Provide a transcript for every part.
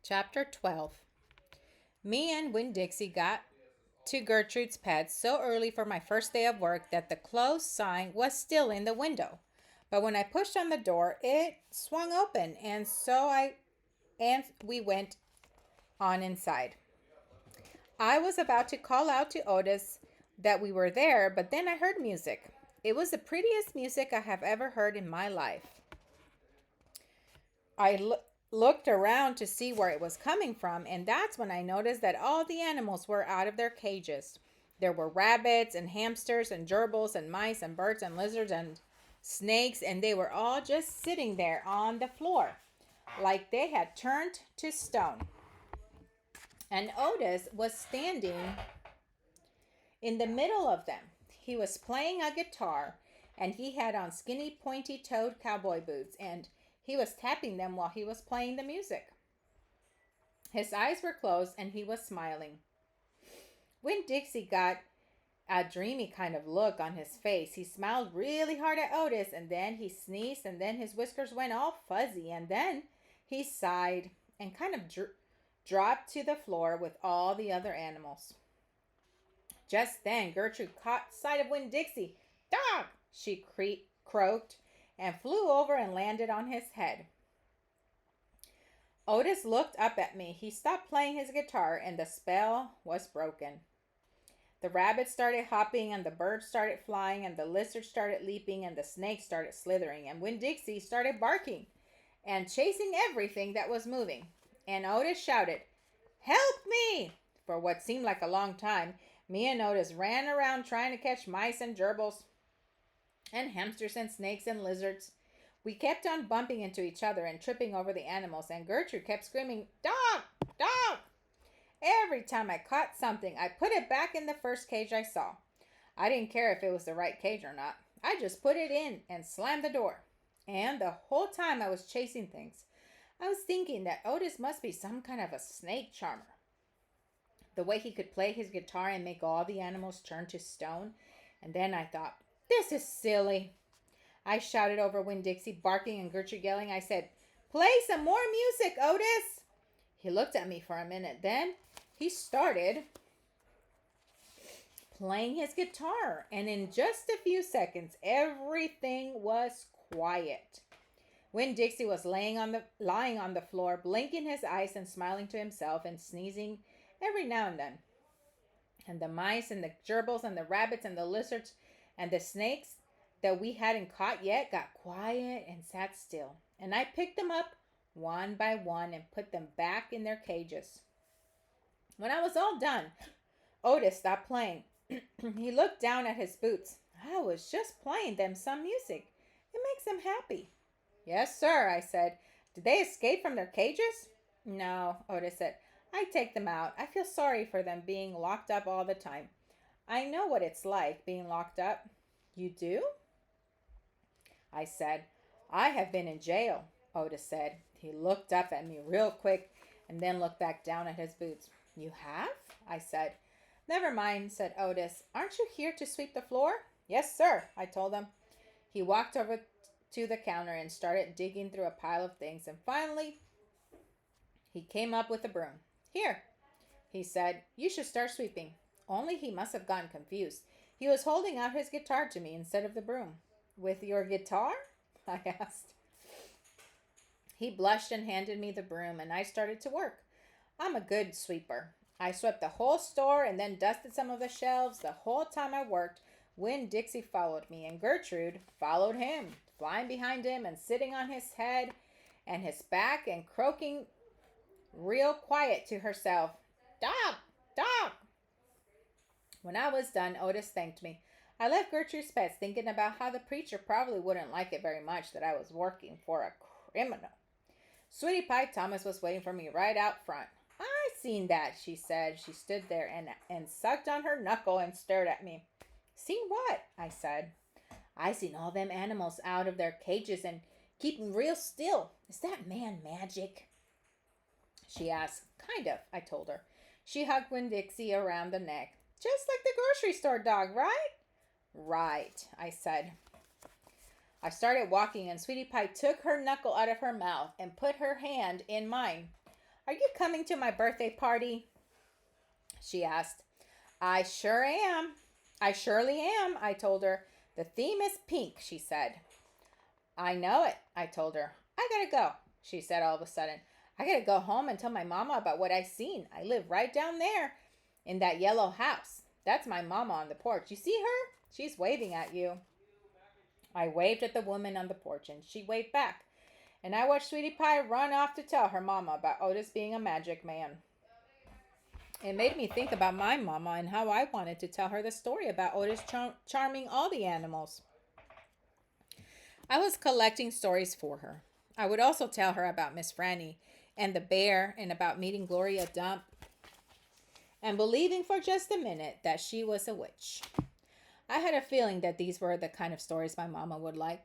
Chapter 12. Me and Winn-Dixie got to Gertrude's pet so early for my first day of work that the closed sign was still in the window. But when I pushed on the door, it swung open, and we went on inside. I was about to call out to Otis that we were there, but then I heard music. It was the prettiest music I have ever heard in my life. I looked around to see where it was coming from, and that's when I noticed that all the animals were out of their cages. There were rabbits and hamsters and gerbils and mice and birds and lizards and snakes, and they were all just sitting there on the floor like they had turned to stone. And Otis was standing in the middle of them. He was playing a guitar, and he had on skinny, pointy toed cowboy boots, and he was tapping them while he was playing the music. His eyes were closed, and he was smiling. When Dixie got a dreamy kind of look on his face, he smiled really hard at Otis, and then he sneezed, and then his whiskers went all fuzzy, and then he sighed and kind of dropped to the floor with all the other animals. Just then, Gertrude caught sight of Winn-Dixie. "Dog!" she croaked, and flew over and landed on his head. Otis looked up at me. He stopped playing his guitar, and the spell was broken. The rabbits started hopping, and the birds started flying, and the lizards started leaping, and the snakes started slithering, and Winn-Dixie started barking and chasing everything that was moving. And Otis shouted, "Help me!" For what seemed like a long time, me and Otis ran around trying to catch mice and gerbils and hamsters and snakes and lizards. We kept on bumping into each other and tripping over the animals, and Gertrude kept screaming, "Dog! Dog!" Every time I caught something, I put it back in the first cage I saw. I didn't care if it was the right cage or not. I just put it in and slammed the door. And the whole time I was chasing things, I was thinking that Otis must be some kind of a snake charmer. The way he could play his guitar and make all the animals turn to stone. And then I thought, this is silly. I shouted over Winn-Dixie, barking, and Gertrude yelling. I said, "Play some more music, Otis." He looked at me for a minute. Then he started playing his guitar. And in just a few seconds, everything was quiet. Winn-Dixie was lying on the floor, blinking his eyes and smiling to himself and sneezing every now and then. And the mice and the gerbils and the rabbits and the lizards and the snakes that we hadn't caught yet got quiet and sat still. And I picked them up one by one and put them back in their cages. When I was all done, Otis stopped playing. He looked down at his boots. "I was just playing them some music. It makes them happy." "Yes, sir," I said. "Did they escape from their cages?" "No," Otis said. "I take them out. I feel sorry for them being locked up all the time. I know what it's like being locked up." "You do?" I said. "I have been in jail," Otis said. He looked up at me real quick and then looked back down at his boots. "You have?" I said. "Never mind," said Otis. "Aren't you here to sweep the floor?" "Yes, sir," I told him. He walked over to the counter and started digging through a pile of things, and finally he came up with a broom. "Here," he said. "You should start sweeping." Only he must have gotten confused. He was holding out his guitar to me instead of the broom. "With your guitar?" I asked. He blushed and handed me the broom, and I started to work. I'm a good sweeper. I swept the whole store and then dusted some of the shelves. The whole time I worked, Winn-Dixie followed me, and Gertrude followed him, flying behind him and sitting on his head and his back and croaking real quiet to herself, "Dog! Dog!" When I was done, Otis thanked me. I left Gertrude's pets thinking about how the preacher probably wouldn't like it very much that I was working for a criminal. Sweetie Pie Thomas was waiting for me right out front. "I seen that," she said. She stood there and sucked on her knuckle and stared at me. "Seen what?" I said. "I seen all them animals out of their cages and keeping real still. Is that man magic?" She asked. "Kind of," I told her. She hugged Winn-Dixie around the neck. "Just like the grocery store dog, right?" "Right," I said. I started walking, and Sweetie Pie took her knuckle out of her mouth and put her hand in mine. "Are you coming to my birthday party?" she asked. "I sure am. I surely am," I told her. "The theme is pink," she said. "I know it," I told her. "I gotta go," she said all of a sudden. "I gotta go home and tell my mama about what I seen. I live right down there in that yellow house. That's my mama on the porch. You see her? She's waving at you." I waved at the woman on the porch, and she waved back. And I watched Sweetie Pie run off to tell her mama about Otis being a magic man. It made me think about my mama and how I wanted to tell her the story about Otis charming all the animals. I was collecting stories for her. I would also tell her about Miss Franny and the bear and about meeting Gloria Dump and believing for just a minute that she was a witch. I had a feeling that these were the kind of stories my mama would like.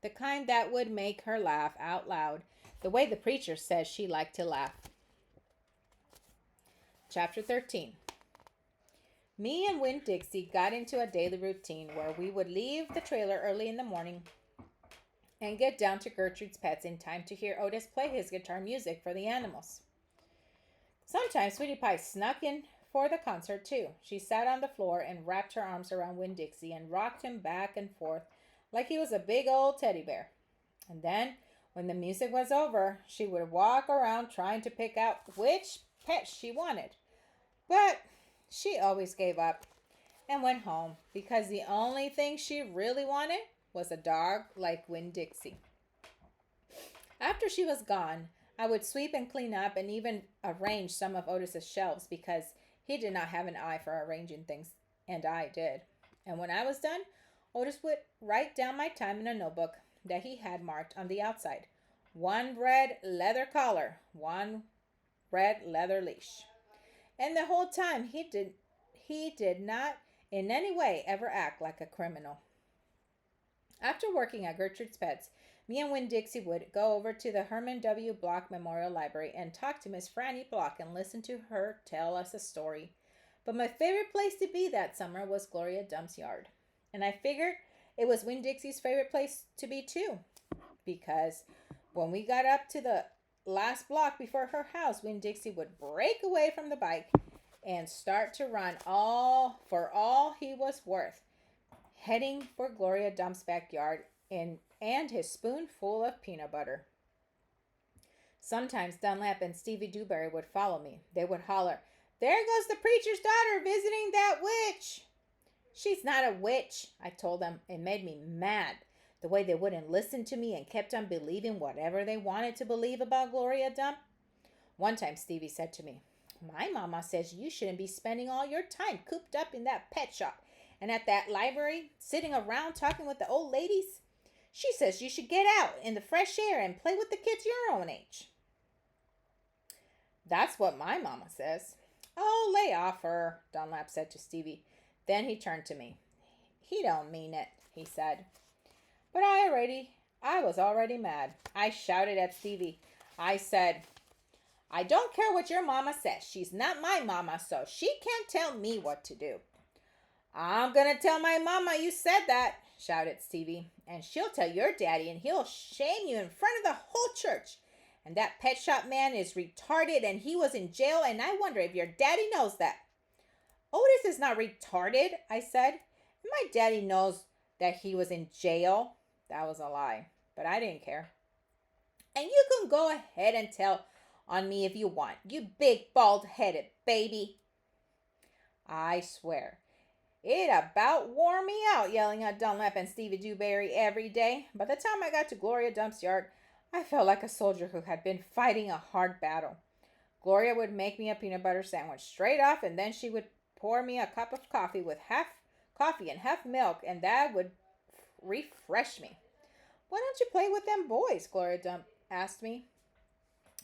The kind that would make her laugh out loud, the way the preacher says she liked to laugh. Chapter 13. Me and Winn-Dixie got into a daily routine where we would leave the trailer early in the morning and get down to Gertrude's Pets in time to hear Otis play his guitar music for the animals. Sometimes Sweetie Pie snuck in for the concert too. She sat on the floor and wrapped her arms around Winn-Dixie and rocked him back and forth like he was a big old teddy bear. And then, when the music was over, she would walk around trying to pick out which pet she wanted. But she always gave up and went home because the only thing she really wanted was a dog like Winn-Dixie. After she was gone, I would sweep and clean up and even arrange some of Otis's shelves because he did not have an eye for arranging things, and I did. And when I was done, Otis would write down my time in a notebook that he had marked on the outside. 1 red leather collar, 1 red leather leash. And the whole time he did not in any way ever act like a criminal. After working at Gertrude's Pets, me and Winn-Dixie would go over to the Herman W. Block Memorial Library and talk to Miss Franny Block and listen to her tell us a story. But my favorite place to be that summer was Gloria Dump's yard. And I figured it was Winn-Dixie's favorite place to be too. Because when we got up to the last block before her house, Winn-Dixie would break away from the bike and start to run for all he was worth, heading for Gloria Dump's backyard and his spoonful of peanut butter. Sometimes Dunlap and Stevie Dewberry would follow me. They would holler, "There goes the preacher's daughter visiting that witch." "She's not a witch," I told them. It made me mad, the way they wouldn't listen to me and kept on believing whatever they wanted to believe about Gloria Dump. One time Stevie said to me, "My mama says you shouldn't be spending all your time cooped up in that pet shop and at that library, sitting around talking with the old ladies. She says you should get out in the fresh air and play with the kids your own age." "That's what my mama says." "Oh, lay off her," Dunlap said to Stevie. Then he turned to me. "He don't mean it," he said. But I was already mad. I shouted at Stevie. I said, "I don't care what your mama says. She's not my mama, so she can't tell me what to do." "I'm gonna tell my mama you said that," shouted Stevie. "And she'll tell your daddy, and he'll shame you in front of the whole church. And that pet shop man is retarded, and he was in jail, and I wonder if your daddy knows that." "Otis is not retarded," I said. "And my daddy knows that he was in jail." That was a lie, but I didn't care. "And you can go ahead and tell on me if you want, you big bald-headed baby." I swear, it about wore me out yelling at Dunlap and Stevie Dewberry every day. By the time I got to Gloria Dump's yard, I felt like a soldier who had been fighting a hard battle. Gloria would make me a peanut butter sandwich straight off, and then she would pour me a cup of coffee with half coffee and half milk, and that would refresh me. "Why don't you play with them boys?" Gloria Dump asked me.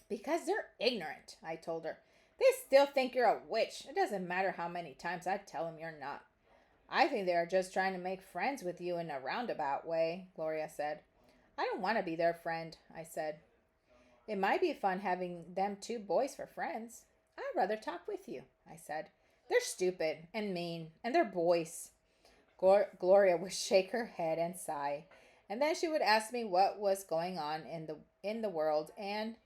"Because they're ignorant," I told her. "They still think you're a witch. It doesn't matter how many times I tell them you're not." "I think they are just trying to make friends with you in a roundabout way," Gloria said. "I don't want to be their friend," I said. "It might be fun having them 2 boys for friends." "I'd rather talk with you," I said. "They're stupid and mean, and they're boys." Gloria would shake her head and sigh, and then she would ask me what was going on in the world, and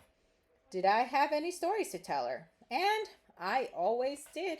Did I have any stories to tell her? And I always did.